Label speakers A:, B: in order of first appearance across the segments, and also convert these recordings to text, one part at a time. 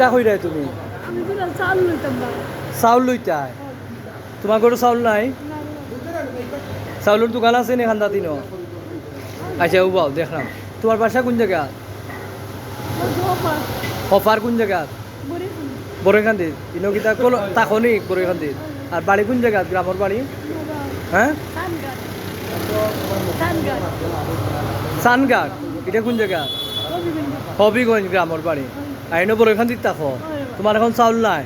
A: তা কইরাই তুমি চাউল লইতাই তোমার গরু চাউল নাই চাউলের দোকান আছে নি খান্দা তিন আচ্ছা ও বাও দেখলাম তোমার বাসা কোন জায়গা অফার কোন জায়গা বরেখান্দি ইনকিতা কোন তাকনি বরেখান্দি আর বাড়ি কোন জায়গা গ্রামের বাড়ি হ্যাঁ সানগাট এটা কোন জায়গা হবিগঞ্জ গ্রামের বাড়ি আইনো বরেখান্দি তাকো তোমার এখন চাউল নাই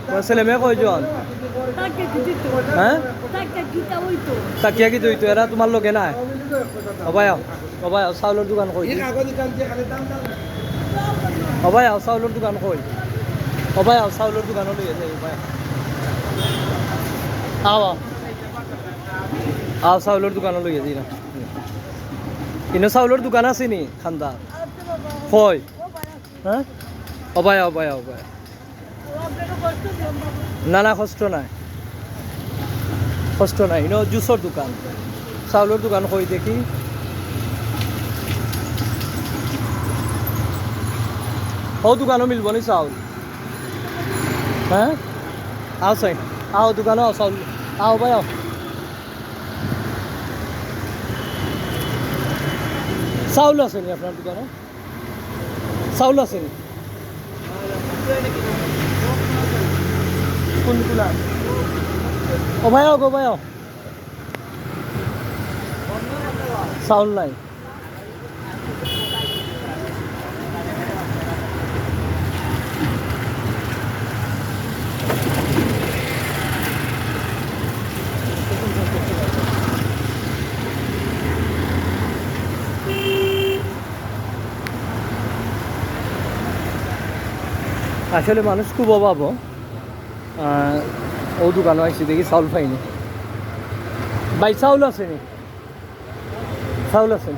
A: তোমার ছেলে মেয়ে কয়জন হ্যাঁ তাকিয়া কি দইতো এরা তোমার লোকে নাই অবাই চাউলের দোকান কই অবাই চাউলের দোকান কই অবাই চাউলের দোকানও লইয়া যাই চাউলের দোকানও লইয়া যাই না ইনো চাউলের দোকান আছে নি খান্দা কই হ্যাঁ অবাই না কষ্ট নাই ইনো জুসর দোকান চাউলের দোকান কই দেখি ও দোকানও মিলব নি চাউল হ্যাঁ আও চাই আও দোকানও চাউল আও ভাই আও চাউল আছে নি আপনার দোকানে চাউল আছে নি কোনগুলা ও ভাই গো ভাই চাউল নাই আসলে মানুষ খুব অভাব ও দোকানে আসছি দেখি চাউল পাইনি ভাই চাউল আছে নি চাউল আছে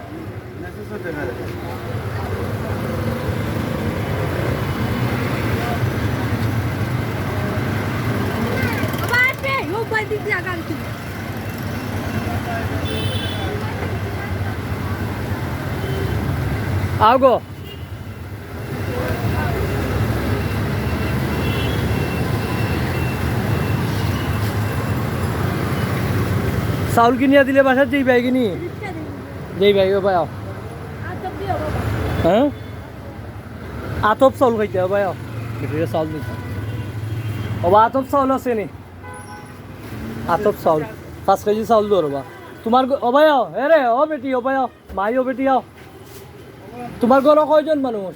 A: আও গো চাউল কিনিয়া দিলে বাসার যেই ভাই কিনি যেই ভাই ও ভাই হ্যাঁ আতপ চাউল খাইতে ও ভাই বেটিরে চাউল দিতে ও বা আতপ চাউল আছে নি আতপ চাউল 5 কেজি চাউল দো রবা তোমার ও ভাই হে রে ও বেটি ও ভাই মাই ও বেটি তোমার ঘর কয়জন মানুষ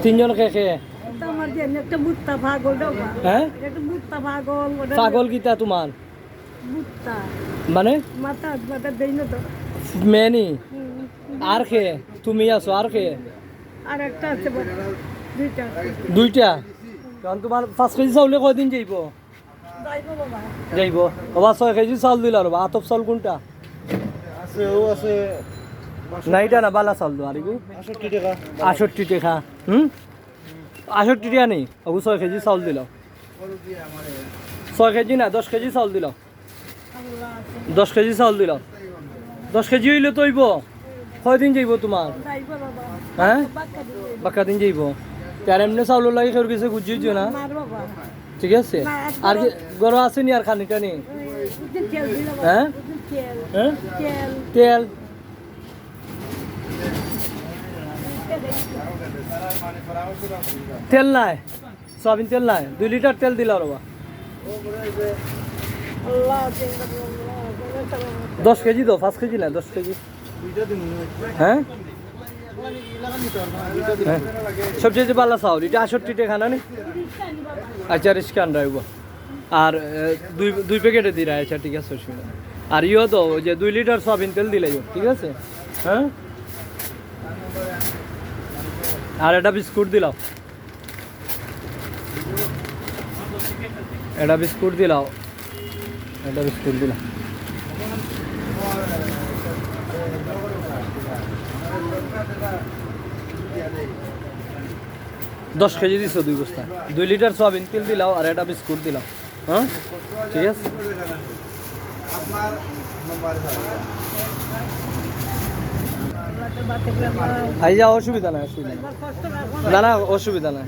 A: তিনজন কে হ্যাঁ পাগল কিতা তোমার মানে মেনি আর খে তুমি আছো আর খে দুইটা কারণ তোমার 5 কেজি চাউলে কয়দিন যাইব বাবা 6 কেজি চাউল দিল আর আতপ চাউল কোনটা আছে ও আছে না এটা না বালা চাউল আর 68 টাকা 68 টাকা নেই ওগু 6 কেজি চাউল দিল 6 কেজি না 10 কেজি চাউল দিল 10 কেজি চাউল দিল 10 কেজি হইলে তো হইব কয়দিন যাইব তোমার হ্যাঁ বাক্কা দিন যাইব তার এমনি চাউল লাগে কেউ কিছু বুঝিয়ে দিও না ঠিক আছে আর কি গরম আছে নি আর খানিটা নি হ্যাঁ তেল তেল নাই সয়াবিন তেল নাই 2 লিটার তেল দিল রবা 10 কেজি দো 5 কেজি না 10 কেজি হ্যাঁ সবচেয়ে ভালো চাউল এটা 68 টাকা না নি আচ্ছা রিস্কান রাখব আর দুই প্যাকেটে দিরা আচ্ছা ঠিক আছে আর ইও তো যে 2 লিটার সয়াবিন তেল দিলে ঠিক আছে হ্যাঁ আর এটা বিস্কুট দিলাও এটা বিস্কুট দিলাও 10 কেজি দিছো 2 বস্তা 2 লিটার সয়াবিন তেল দিলাও আর এটা বিস্কুট দিলাও হ্যাঁ ঠিক আছে আই যা অসুবিধা নাই অসুবিধা নাই। না না অসুবিধা নাই।